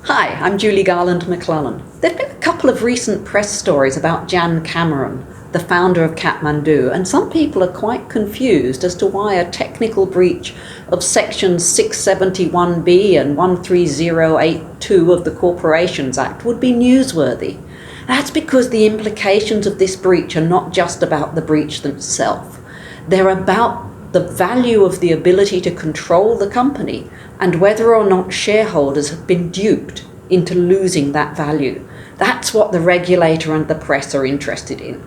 Hi, I'm Julie Garland McClellan. There have been a couple of recent press stories about Jan Cameron, the founder of Kathmandu, and some people are quite confused as to why a technical breach of sections 671B and 13082 of the Corporations Act would be newsworthy. That's because the implications of this breach are not just about the breach themselves. They're about the value of the ability to control the company and whether or not shareholders have been duped into losing that value. That's what the regulator and the press are interested in.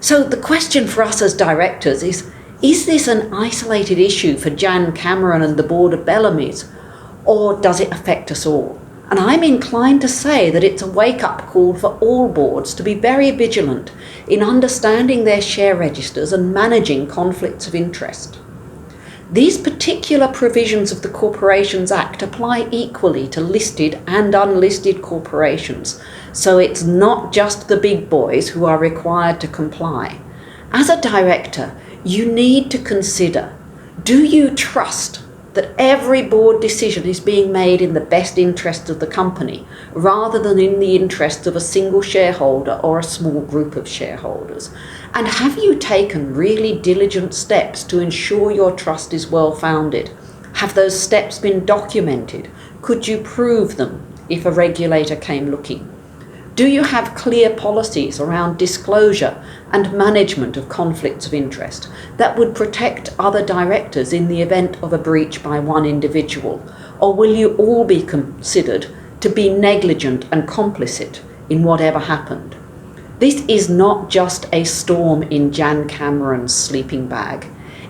So the question for us as directors is this an isolated issue for Jan Cameron and the board of Bellamy's, or does it affect us all? And I'm inclined to say that it's a wake-up call for all boards to be very vigilant in understanding their share registers and managing conflicts of interest. These particular provisions of the Corporations Act apply equally to listed and unlisted corporations, so it's not just the big boys who are required to comply. As a director, you need to consider, do you trust that every board decision is being made in the best interest of the company, rather than in the interest of a single shareholder or a small group of shareholders? And have you taken really diligent steps to ensure your trust is well-founded? Have those steps been documented? Could you prove them if a regulator came looking? Do you have clear policies around disclosure and management of conflicts of interest that would protect other directors in the event of a breach by one individual? Or will you all be considered to be negligent and complicit in whatever happened? This is not just a storm in Jan Cameron's sleeping bag.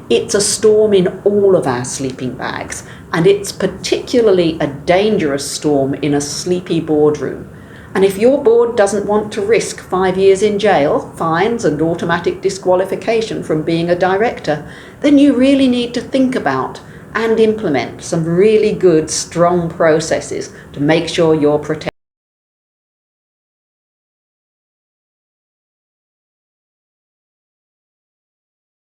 It's a storm in all of our sleeping bags, and it's particularly a dangerous storm in a sleepy boardroom. And if your board doesn't want to risk 5 years in jail, fines and automatic disqualification from being a director, then you really need to think about and implement some really good, strong processes to make sure you're protected.